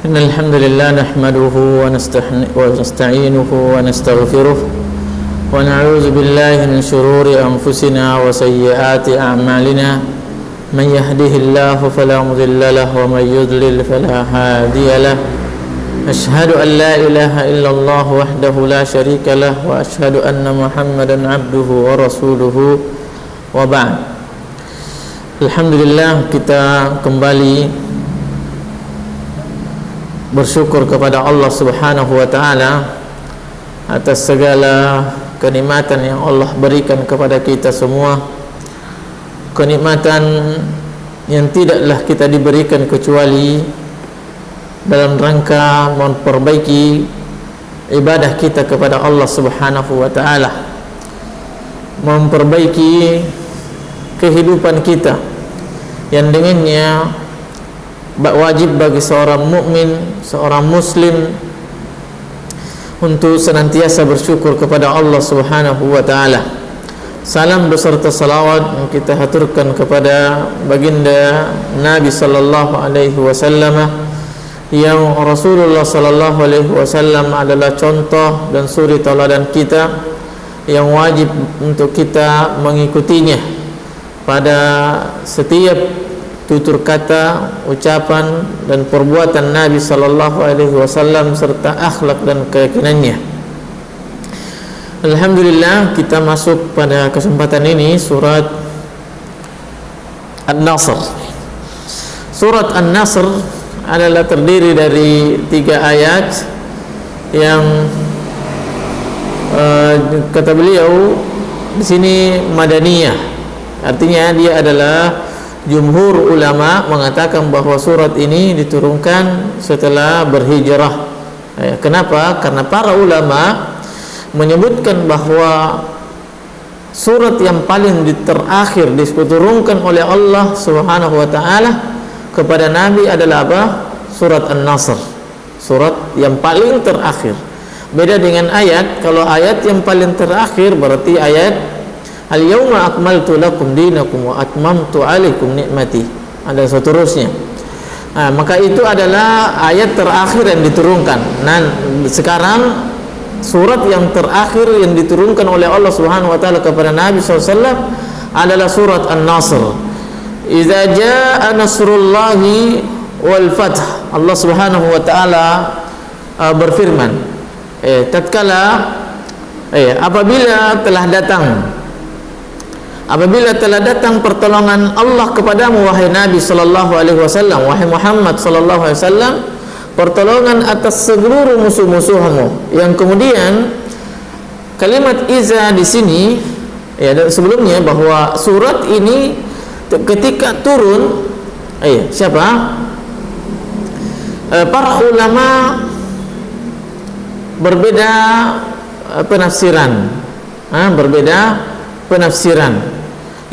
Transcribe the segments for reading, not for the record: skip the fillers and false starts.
إن الحمد لله نحمده ونستعينه ونستغفره ونعوذ بالله من شرور أنفسنا وسيئات أعمالنا من يهده الله فلا مضل له ومن يضلل فلا هادي له أشهد أن لا إله إلا الله وحده لا شريك له وأشهد أن محمدا عبده ورسوله وبعد. Alhamdulillah, kita kembali bersyukur kepada Allah Subhanahu wa taala atas segala kenikmatan yang Allah berikan kepada kita semua. Kenikmatan yang tidaklah kita diberikan kecuali dalam rangka memperbaiki ibadah kita kepada Allah Subhanahu wa taala, memperbaiki kehidupan kita yang dengannya wajib bagi seorang mukmin, seorang muslim untuk senantiasa bersyukur kepada Allah Subhanahu wa taala. Salam beserta salawat yang kita haturkan kepada baginda Nabi sallallahu alaihi wasallam, yang Rasulullah sallallahu alaihi wasallam adalah contoh dan suri tauladan kita yang wajib untuk kita mengikutinya pada setiap tutur kata, ucapan dan perbuatan Nabi sallallahu alaihi wasallam serta akhlak dan keyakinannya. Alhamdulillah, kita masuk pada kesempatan ini surat An-Nasr. Surat An-Nasr adalah terdiri dari 3 ayat yang kata beliau di sini madaniyah. Artinya dia adalah, jumhur ulama mengatakan bahwa surat ini diturunkan setelah berhijrah. Kenapa? Karena para ulama menyebutkan bahwa surat yang paling terakhir diturunkan oleh Allah Subhanahu wa taala kepada Nabi adalah apa? Surat An-Nasr. Surat yang paling terakhir. Beda dengan ayat. Kalau ayat yang paling terakhir berarti ayat Al-yawma akmaltu lakum dinakum wa atmamtu alaikum nikmati. Ada seterusnya. Maka itu adalah ayat terakhir yang diturunkan. Nah, sekarang surat yang terakhir yang diturunkan oleh Allah Subhanahu wa taala kepada Nabi SAW adalah surat An-Nasr. Idza jaa nasrullahi wal fath. Allah Subhanahu wa taala berfirman, apabila telah datang pertolongan Allah kepadamu wahai Nabi sallallahu alaihi wasallam, wahai Muhammad sallallahu alaihi wasallam, pertolongan atas seluruh musuh-musuhmu. Yang kemudian kalimat iza di sini dan sebelumnya bahwa surat ini ketika turun para ulama berbeda penafsiran.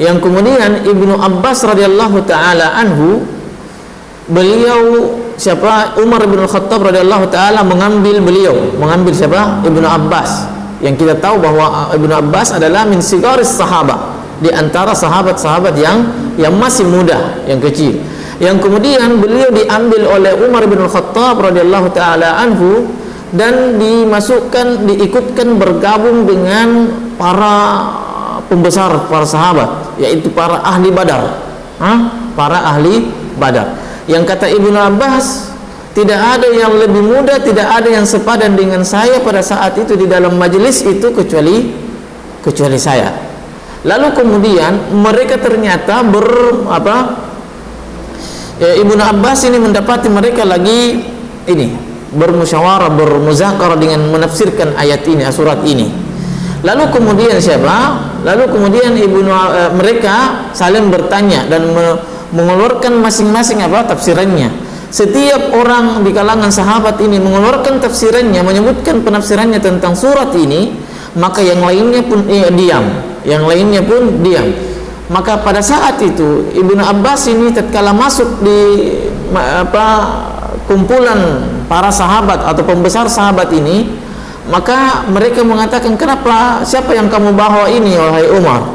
Yang kemudian Ibnu Abbas radhiyallahu taala anhu, beliau Umar bin Khattab radhiyallahu taala mengambil siapa? Ibnu Abbas. Yang kita tahu bahwa Ibnu Abbas adalah min sigaris sahabat, di antara sahabat-sahabat yang masih muda, yang kecil. Yang kemudian beliau diambil oleh Umar bin Khattab radhiyallahu taala anhu dan diikutkan bergabung dengan para pembesar, para sahabat, yaitu para ahli Badar. Yang kata Ibnu Abbas, tidak ada yang lebih muda, tidak ada yang sepadan dengan saya pada saat itu di dalam majelis itu kecuali saya. Lalu kemudian mereka ternyata Ibnu Abbas ini mendapati mereka lagi bermusyawarah, bermuzakarah dengan menafsirkan ayat ini, surat ini. Lalu kemudian mereka saling bertanya dan mengeluarkan masing-masing tafsirannya. Setiap orang di kalangan sahabat ini mengeluarkan tafsirannya, menyebutkan penafsirannya tentang surat ini, maka yang lainnya pun diam. Maka pada saat itu Ibnu Abbas ini tatkala masuk di kumpulan para sahabat atau pembesar sahabat ini, maka mereka mengatakan, siapa yang kamu bawa ini wahai Umar?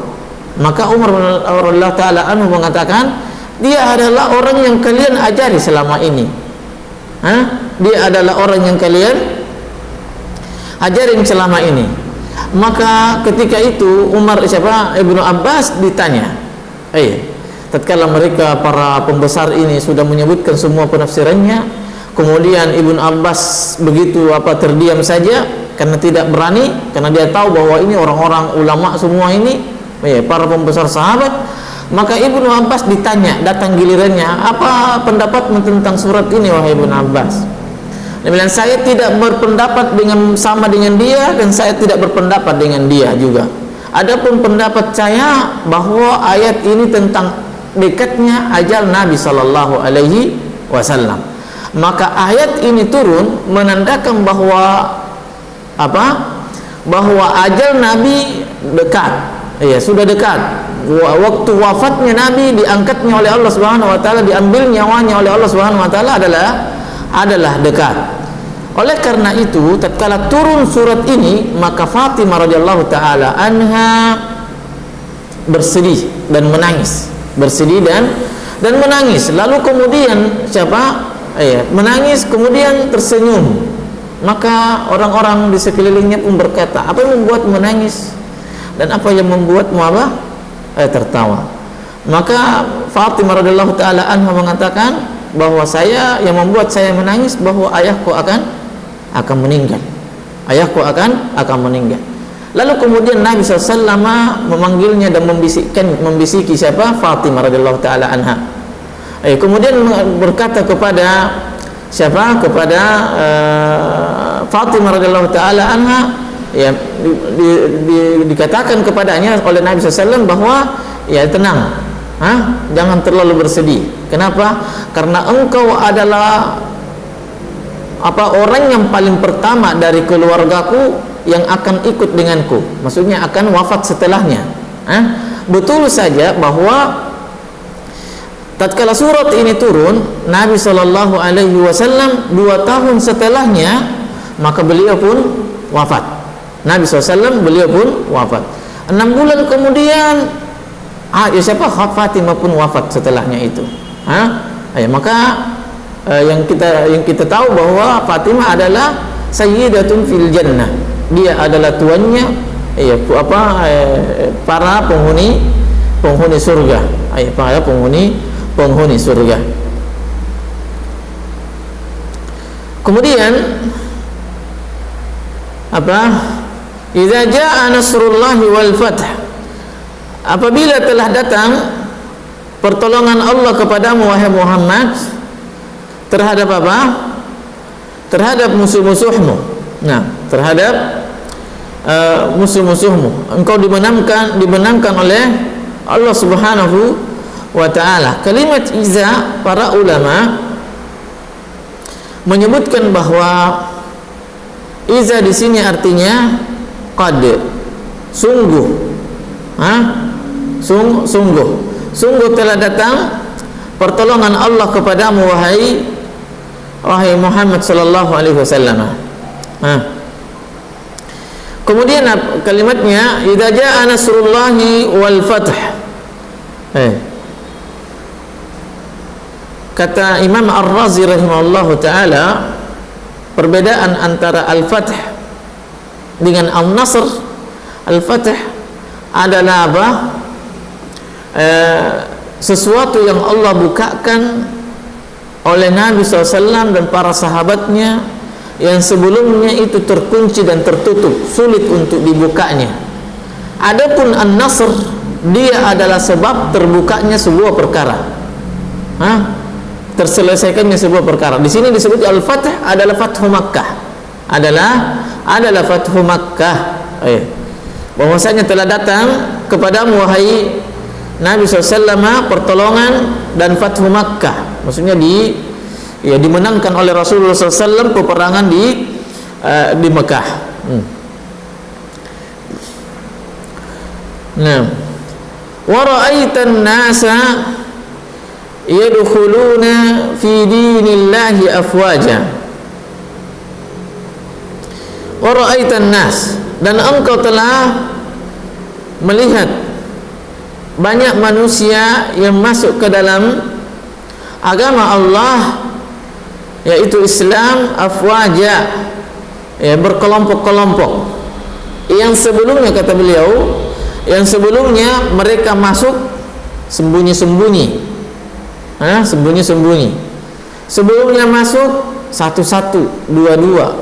Maka Umar radhiyallahu taala anhu mengatakan, dia adalah orang yang kalian ajari selama ini. dia adalah orang yang kalian ajarin selama ini. Maka ketika itu Ibnu Abbas ditanya, tatkala mereka para pembesar ini sudah menyebutkan semua penafsirannya, kemudian Ibnu Abbas begitu terdiam saja karena tidak berani, karena dia tahu bahwa ini orang-orang ulama semua ini, para pembesar sahabat. Maka Ibnu Abbas ditanya, datang gilirannya, apa pendapatmu tentang surat ini wahai Ibnu Abbas? Dia bilang, saya tidak berpendapat sama dengan dia, dan saya tidak berpendapat dengan dia juga. Adapun pendapat saya bahwa ayat ini tentang dekatnya ajal Nabi Sallallahu Alaihi Wasallam. Maka ayat ini turun menandakan bahwa bahwa ajal Nabi dekat, sudah dekat. Waktu wafatnya Nabi, diangkatnya oleh Allah Subhanahu Wa Taala, diambil nyawanya oleh Allah Subhanahu Wa Taala adalah dekat. Oleh karena itu, tatkala turun surat ini, maka Fatimah radhiyallahu taala anha bersedih dan menangis, menangis. Lalu kemudian menangis, kemudian tersenyum. Maka orang-orang di sekelilingnya pun berkata, apa yang membuat menangis dan apa yang membuatmu tertawa? Maka Fatimah radhiyallahu taala anha mengatakan bahwa yang membuat saya menangis bahwa ayahku akan meninggal. Lalu kemudian Nabi SAW memanggilnya dan membisiki siapa? Fatimah radhiyallahu taala anha. Kemudian berkata kepada siapa? Kepada Fatimah radhiyallahu taala anha, dikatakan kepadanya oleh Nabi SAW bahwa tenang, jangan terlalu bersedih. Kenapa? Karena engkau adalah orang yang paling pertama dari keluargaku yang akan ikut denganku, maksudnya akan wafat setelahnya. Betul saja bahwa tatkala surat ini turun, Nabi Shallallahu Alaihi Wasallam 2 tahun setelahnya, maka beliau pun wafat. Nabi SAW beliau pun wafat. 6 bulan kemudian, Fatimah pun wafat setelahnya itu. Maka yang kita tahu bahwa Fatimah adalah sayyidatun fil jannah. Dia adalah tuannya para penghuni surga. Para penghuni surga. Kemudian idza jaa nasrullahi wal fath, apabila telah datang pertolongan Allah kepadamu wahai Muhammad terhadap terhadap musuh-musuhmu. Terhadap musuh-musuhmu engkau dimenangkan oleh Allah Subhanahu wa taala. Kalimat iza, para ulama menyebutkan bahwa iza di sini artinya qad, sungguh. Sungguh telah datang pertolongan Allah kepadamu wahai Muhammad sallallahu alaihi wasallam. Kemudian kalimatnya idza jaa nasrullahi wal fath. Kata Imam Ar-Razi rahimahullahu taala, perbedaan antara al-fath dengan al-nasr, al-fath adalah sesuatu yang Allah bukakan oleh Nabi SAW dan para sahabatnya yang sebelumnya itu terkunci dan tertutup, sulit untuk dibukanya. Adapun an-nasr, dia adalah sebab terbukanya sebuah perkara, terselesaikannya sebuah perkara. Di sini disebut al-fath adalah fathu Makkah, adalah fathu Makkah. Bahwasanya telah datang kepadamu wahai Nabi SAW pertolongan dan fathu Makkah, maksudnya dimenangkan oleh Rasulullah SAW peperangan di Mekah. Wa ra'aitan nasa yadkhuluna fi dinillahi afwaja. Wa ra'aitan nas, dan engkau telah melihat banyak manusia yang masuk ke dalam agama Allah yaitu Islam afwaja, ya, berkelompok-kelompok. Yang sebelumnya, kata beliau, yang sebelumnya mereka masuk sembunyi-sembunyi, sembunyi-sembunyi. Sebelumnya masuk satu-satu, dua-dua,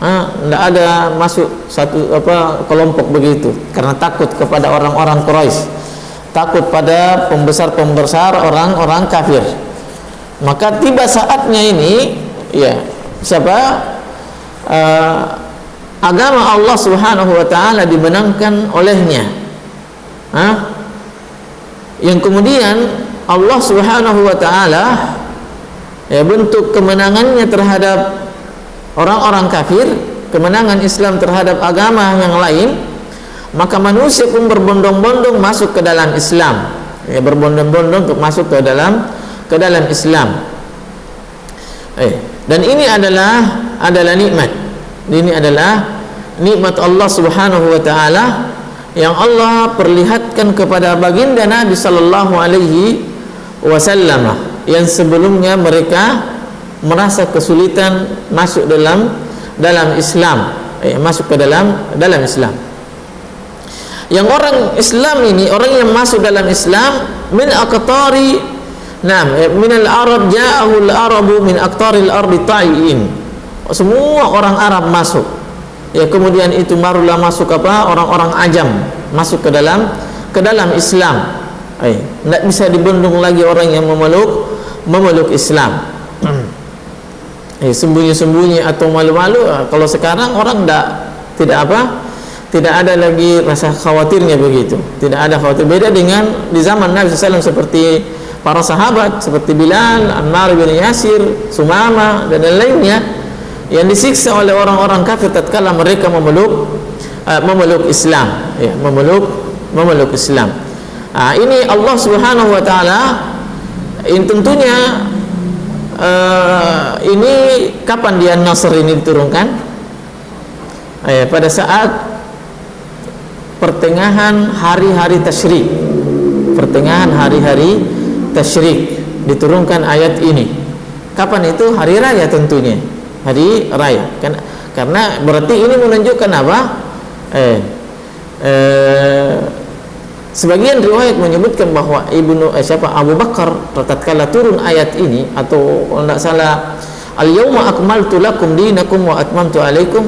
tidak ada masuk satu kelompok begitu, karena takut kepada orang-orang Quraisy, takut pada pembesar-pembesar orang-orang kafir. Maka tiba saatnya ini, ya, agama Allah Subhanahu wa taala dimenangkan olehnya. Yang kemudian Allah Subhanahu wa taala, ya, bentuk kemenangannya terhadap orang-orang kafir, kemenangan Islam terhadap agama yang lain, maka manusia pun berbondong-bondong masuk ke dalam Islam, ya, berbondong-bondong untuk masuk ke dalam Islam. Dan ini adalah nikmat. Ini adalah nikmat Allah Subhanahu wa taala yang Allah perlihatkan kepada baginda Nabi sallallahu alaihi wasallam, yang sebelumnya mereka merasa kesulitan masuk dalam Islam, masuk ke dalam Islam. Yang orang Islam ini, orang yang masuk dalam Islam min aqtari min al-Arab, ja'ahul Arabu min aqtaril ardi ta'iin. Semua orang Arab masuk, ya, kemudian itu barulah masuk orang-orang Ajam masuk ke dalam Islam. Tidak bisa dibendung lagi orang yang memeluk Islam. Sembunyi-sembunyi atau malu-malu. Kalau sekarang orang tidak ada lagi rasa khawatirnya begitu, tidak ada khawatir. Beda dengan di zaman Nabi SAW, seperti para sahabat seperti Bilal, Ammar bin Yasir, Sumama dan lainnya yang disiksa oleh orang-orang kafir tatkala mereka memeluk Islam, ya, memeluk Islam. Ini Allah Subhanahu wa taala, ini tentunya ini kapan dia Nasr ini diturunkan? Pada saat pertengahan hari-hari tasyrik, pertengahan hari-hari tasyrik diturunkan ayat ini. Kapan itu? Hari raya tentunya, hari raya. Karena berarti ini menunjukkan apa? Sebagian riwayat menyebutkan bahwa Abu Bakar tatkala turun ayat ini, atau kalau tidak salah, al-yauma akmaltu lakum dinakum wa atmamtu alaikum,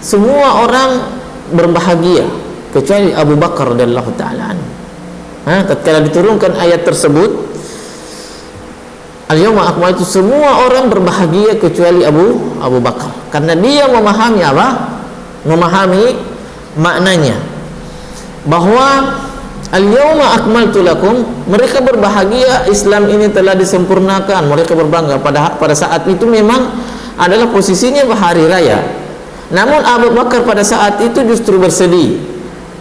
semua orang berbahagia kecuali Abu Bakar radhiyallahu taala anhu. Tatkala diturunkan ayat tersebut, al-yauma akmaltu, semua orang berbahagia kecuali Abu Bakar, karena dia memahami apa? Memahami maknanya, bahwa al-yauma akmaltu lakum, mereka berbahagia Islam ini telah disempurnakan, mereka berbangga. Pada saat itu memang adalah posisinya hari raya. Namun Abu Bakar pada saat itu justru bersedih.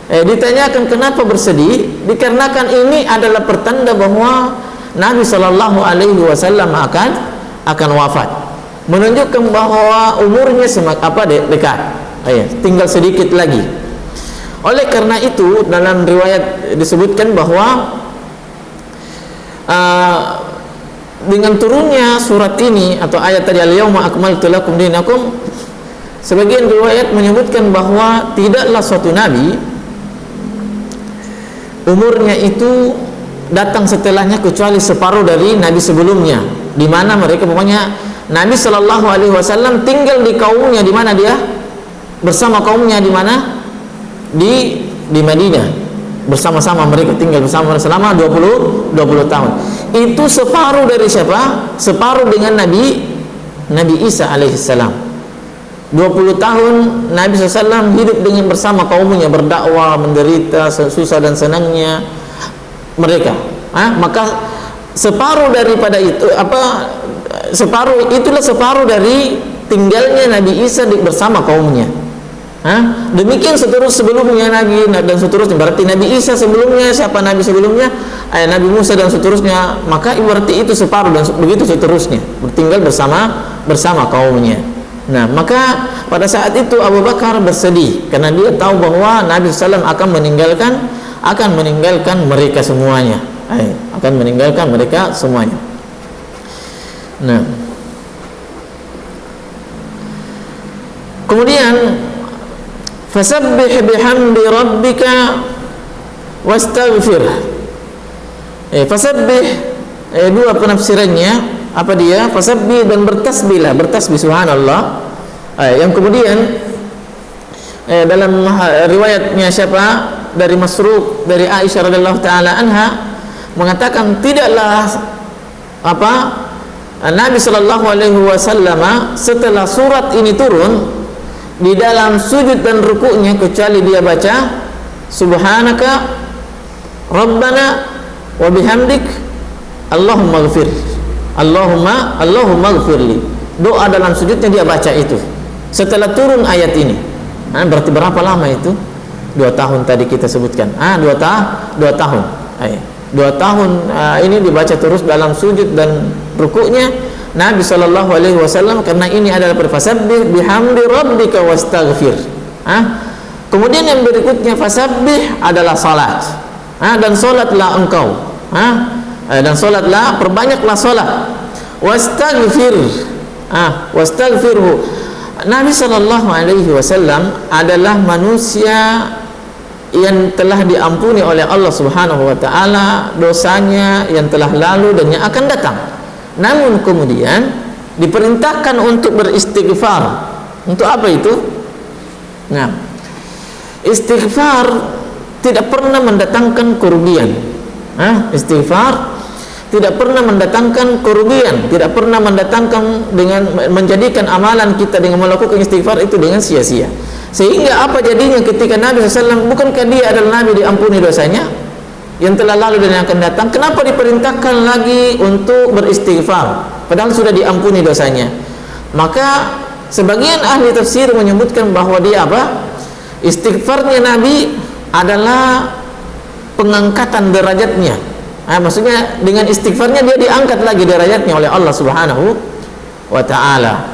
Ditanyakan kenapa bersedih? Dikarenakan ini adalah pertanda bahwa Nabi Shallallahu Alaihi Wasallam akan wafat, menunjukkan bahwa umurnya dekat, tinggal sedikit lagi. Oleh karena itu dalam riwayat disebutkan bahwa dengan turunnya surat ini atau ayat tadi, al-yauma akmaltu lakum dinakum, sebagian riwayat menyebutkan bahwa tidaklah suatu nabi umurnya itu datang setelahnya kecuali separuh dari nabi sebelumnya, di mana mereka, pokoknya Nabi Shallallahu Alaihi Wasallam tinggal di kaumnya, di mana dia bersama kaumnya, di mana di Madinah, bersama-sama mereka tinggal bersama selama 20 tahun. Itu separuh dari siapa? Separuh dengan Nabi Isa alaihissalam. 20 tahun Nabi SAW hidup dengan bersama kaumnya, berdakwah, menderita, susah dan senangnya mereka. Maka separuh daripada itu itulah separuh dari tinggalnya Nabi Isa bersama kaumnya. Demikian sebelumnya Nabi dan seterusnya. Berarti Nabi Isa sebelumnya, siapa Nabi sebelumnya? Nabi Musa dan seterusnya. Maka berarti itu separuh dan begitu seterusnya, bertinggal bersama kaumnya. Nah, maka pada saat itu Abu Bakar bersedih karena dia tahu bahwa Nabi SAW akan meninggalkan mereka semuanya. Akan meninggalkan mereka semuanya. Nah, Kemudian fasabbih bihamdi rabbika wastaghfir. Fasabbih, dua penafsirannya. Apa dia? Fasabbih dan bertasbihlah, bertasbih subhanallah. Yang kemudian dalam riwayatnya siapa? Dari Masruq dari Aisyah radhiyallahu taala anha mengatakan tidaklah apa Nabi sallallahu alaihi wasallam setelah surat ini turun di dalam sujud dan rukuknya kecuali dia baca subhanaka rabbana wa bihamdik Allahumma ighfir Allahumma ighfirli. Doa dalam sujudnya dia baca itu setelah turun ayat ini. Berarti berapa lama itu? 2 tahun tadi kita sebutkan. 2 tahun. 2 tahun ini dibaca terus dalam sujud dan rukuknya Nabi sallallahu alaihi wasallam, karena ini adalah fasabbih bihamdi rabbika wastaghfir. Kemudian yang berikutnya fasabbih adalah salat. Dan salatlah engkau. Dan salatlah, perbanyaklah salat. Wastaghfir. Wastaghfirhu. Nabi sallallahu alaihi wasallam adalah manusia yang telah diampuni oleh Allah Subhanahu wa taala dosanya yang telah lalu dan yang akan datang. Namun kemudian diperintahkan untuk beristighfar. Untuk apa itu? Nah, istighfar tidak pernah mendatangkan kerugian. Istighfar tidak pernah mendatangkan kerugian, tidak pernah mendatangkan dengan menjadikan amalan kita dengan melakukan istighfar itu dengan sia-sia. Sehingga apa jadinya ketika Nabi SAW, bukankah dia adalah Nabi diampuni dosanya yang telah lalu dan yang akan datang? Kenapa diperintahkan lagi untuk beristighfar padahal sudah diampuni dosanya? Maka sebagian ahli tafsir menyebutkan bahwa dia apa? Istighfarnya Nabi adalah pengangkatan derajatnya. Maksudnya dengan istighfarnya dia diangkat lagi derajatnya oleh Allah Subhanahu wa taala.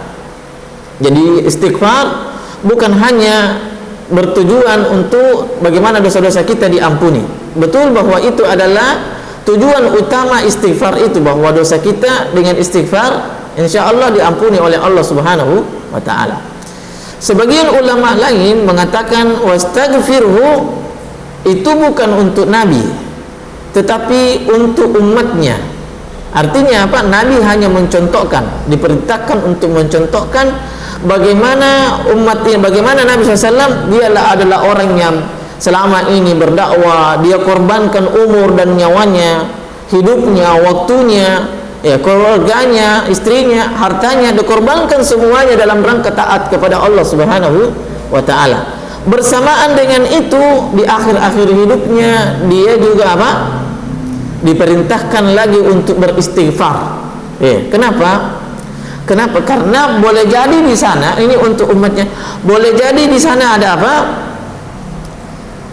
Jadi istighfar bukan hanya bertujuan untuk bagaimana dosa-dosa kita diampuni. Betul bahwa itu adalah tujuan utama istighfar itu, bahwa dosa kita dengan istighfar insya Allah diampuni oleh Allah Subhanahu wa ta'ala. Sebagian ulama lain mengatakan wastaghfirhu itu bukan untuk Nabi tetapi untuk umatnya. Artinya apa? Nabi hanya mencontohkan, diperintahkan untuk mencontohkan bagaimana umatnya, bagaimana Nabi SAW dia adalah orang yang selama ini berdakwah, dia korbankan umur dan nyawanya, hidupnya, waktunya, keluarganya, istrinya, hartanya dikorbankan semuanya dalam rangka taat kepada Allah Subhanahu wa taala. Bersamaan dengan itu di akhir-akhir hidupnya dia juga apa? Diperintahkan lagi untuk beristighfar. Kenapa? Kenapa? Karena boleh jadi di sana, ini untuk umatnya, boleh jadi di sana ada apa?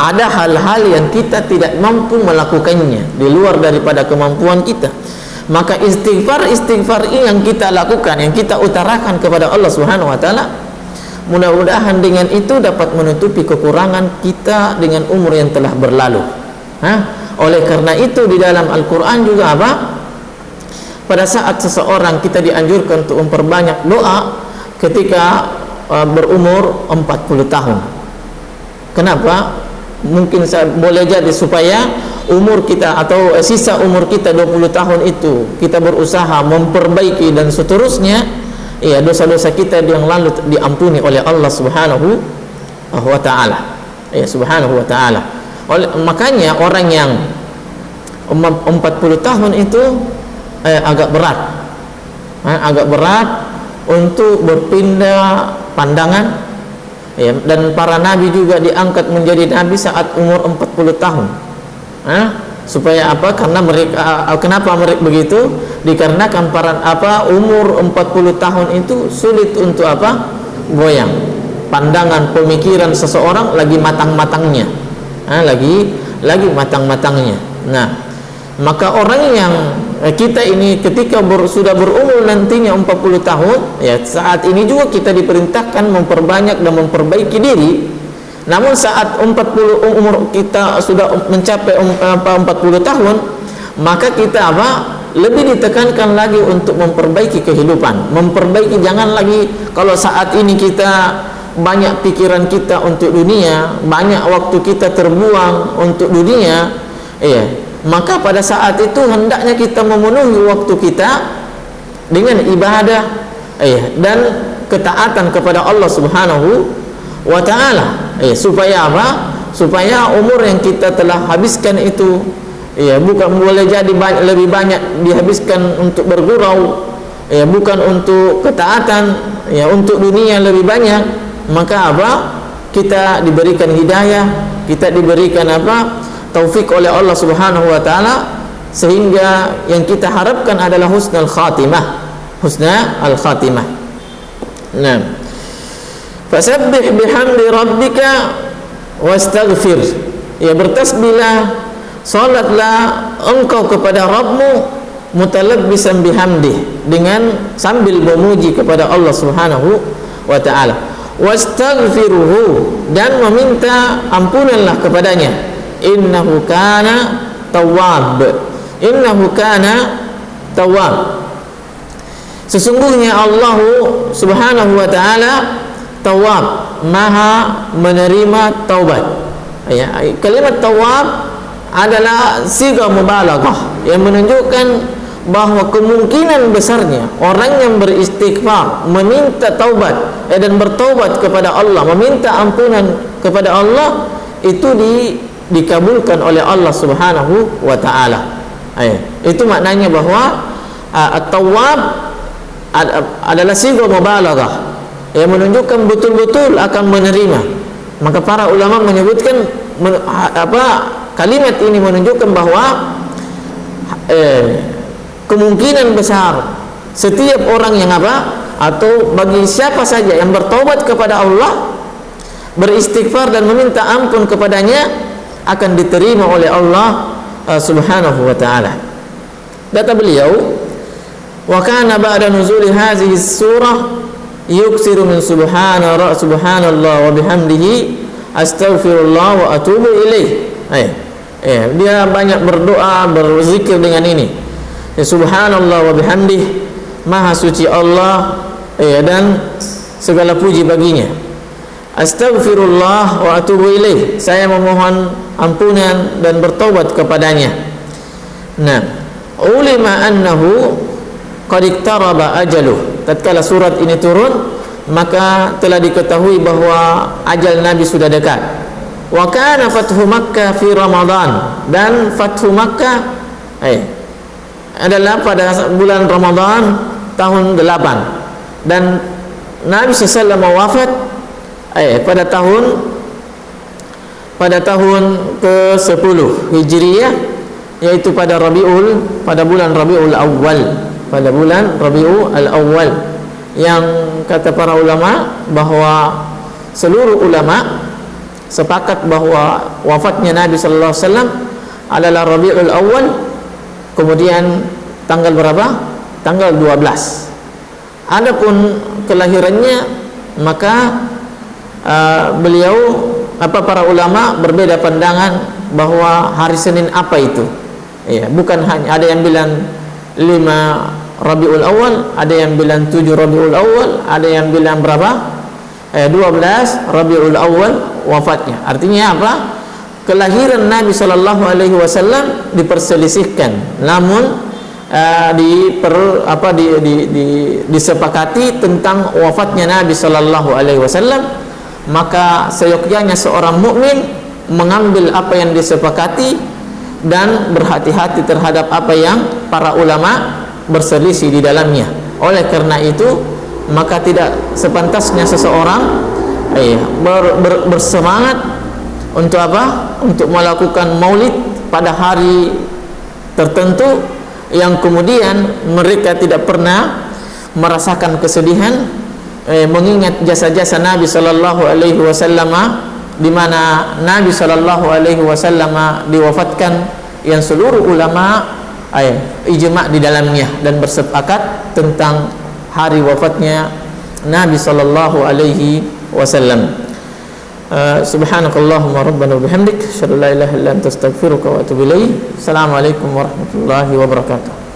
Ada hal-hal yang kita tidak mampu melakukannya di luar daripada kemampuan kita. Maka istighfar yang kita lakukan, yang kita utarakan kepada Allah Subhanahu wa taala, mudah-mudahan dengan itu dapat menutupi kekurangan kita dengan umur yang telah berlalu. Oleh karena itu di dalam Al-Quran juga apa? Pada saat seseorang kita dianjurkan untuk memperbanyak doa ketika berumur 40 tahun. Kenapa? Mungkin boleh jadi supaya umur kita atau sisa umur kita 20 tahun itu kita berusaha memperbaiki dan seterusnya, dosa-dosa kita yang lalu diampuni oleh Allah Subhanahu wa ta'ala. Subhanahu wa ta'ala. Makanya orang yang 40 tahun itu agak berat untuk berpindah pandangan, dan para nabi juga diangkat menjadi nabi saat umur 40 tahun. Supaya apa? Karena mereka, kenapa mereka begitu? Dikarenakan umur 40 tahun itu sulit untuk apa? Goyang. Pandangan pemikiran seseorang lagi matang-matangnya. Lagi matang-matangnya. Nah, maka orang yang kita ini ketika sudah berumur nantinya 40 tahun, saat ini juga kita diperintahkan memperbanyak dan memperbaiki diri. Namun saat umur kita sudah mencapai 40 tahun, maka kita lebih ditekankan lagi untuk memperbaiki kehidupan, memperbaiki. Jangan lagi kalau saat ini kita banyak pikiran kita untuk dunia, banyak waktu kita terbuang untuk dunia, maka pada saat itu hendaknya kita memenuhi waktu kita dengan ibadah, dan ketaatan kepada Allah Subhanahu wa taala, supaya apa? Supaya umur yang kita telah habiskan itu, bukan boleh jadi lebih banyak dihabiskan untuk bergurau, bukan untuk ketaatan, untuk dunia lebih banyak. Maka apa? Kita diberikan hidayah, kita diberikan apa? Taufik oleh Allah Subhanahu wa taala, sehingga yang kita harapkan adalah husnul khatimah. Husnul khatimah. Nah, fasabbih bihamdi rabbika wastaghfir. Bertasbihlah, salatlah engkau kepada Rabbmu mutalabbisan bihamdi, dengan sambil memuji kepada Allah Subhanahu wa taala. Wastaghfiruhu, dan meminta ampunanlah kepadanya. Innahu kana tawwab. Innahu kana tawwab. Sesungguhnya Allah Subhanahu wa taala tawwab, maha menerima taubat. Kalimat tawwab adalah siga mubalaghah yang menunjukkan bahwa kemungkinan besarnya orang yang beristighfar, meminta taubat dan bertaubat kepada Allah, meminta ampunan kepada Allah, itu dikabulkan oleh Allah Subhanahu wa taala. Itu maknanya bahwa at-tawwab adalah siga mubalaghah yang menunjukkan betul-betul akan menerima. Maka para ulama menyebutkan kalimat ini menunjukkan bahwa kemungkinan besar setiap orang yang atau bagi siapa saja yang bertaubat kepada Allah, beristighfar dan meminta ampun kepadanya, akan diterima oleh Allah Subhanahu wa taala. Kata beliau, wa kana ba'da nuzuli hadhihi surah yuksiru min subhanallah wa bihamdihi astaghfirullah wa atubu ilaih. Dia banyak berdoa, berzikir dengan ini. Subhanallah wa bihamdih, maha suci Allah, dan segala puji baginya. Astaghfirullah wa atubu ilaih, saya memohon ampunan dan bertaubat kepadanya. Nah, ulima annahu qad iktaraba ajaluh. Tatkala surat ini turun, maka telah diketahui bahwa ajal Nabi sudah dekat. Wa kana fathu Makkah fi Ramadan, dan fathu Makkah adalah pada bulan Ramadan tahun 8, dan Nabi SAW wafat pada tahun ke-10 Hijriyah, yaitu pada bulan Rabiul Awal, yang kata para ulama bahwa seluruh ulama sepakat bahwa wafatnya Nabi sallallahu alaihi wasallam adalah Rabiul Awal. Kemudian tanggal berapa? Tanggal 12. Adapun kelahirannya, maka para ulama berbeda pandangan bahwa hari Senin apa itu. Bukan hanya ada yang bilang 5 Rabiul Awal, ada yang bilang 7 Rabiul Awal, ada yang bilang berapa? 12 Rabiul Awal wafatnya. Artinya apa? Kelahiran Nabi Shallallahu Alaihi Wasallam diperselisihkan, namun disepakati tentang wafatnya Nabi Shallallahu Alaihi Wasallam. Maka seyogyanya seorang mukmin mengambil apa yang disepakati dan berhati-hati terhadap apa yang para ulama berselisih di dalamnya. Oleh karena itu, maka tidak sepantasnya seseorang bersemangat untuk untuk melakukan maulid pada hari tertentu yang kemudian mereka tidak pernah merasakan kesedihan mengingat jasa-jasa Nabi Sallallahu Alaihi Wasallam, di mana Nabi Sallallahu Alaihi Wasallam diwafatkan yang seluruh ulama ijma' di dalamnya dan bersepakat tentang hari wafatnya Nabi Sallallahu Alaihi Wasallam. Subhanakallahumma rabbana wa bihamdik, asyhadu an la ilaha illa anta astaghfiruka wa atubu ilaik. Assalamualaikum warahmatullahi wabarakatuh.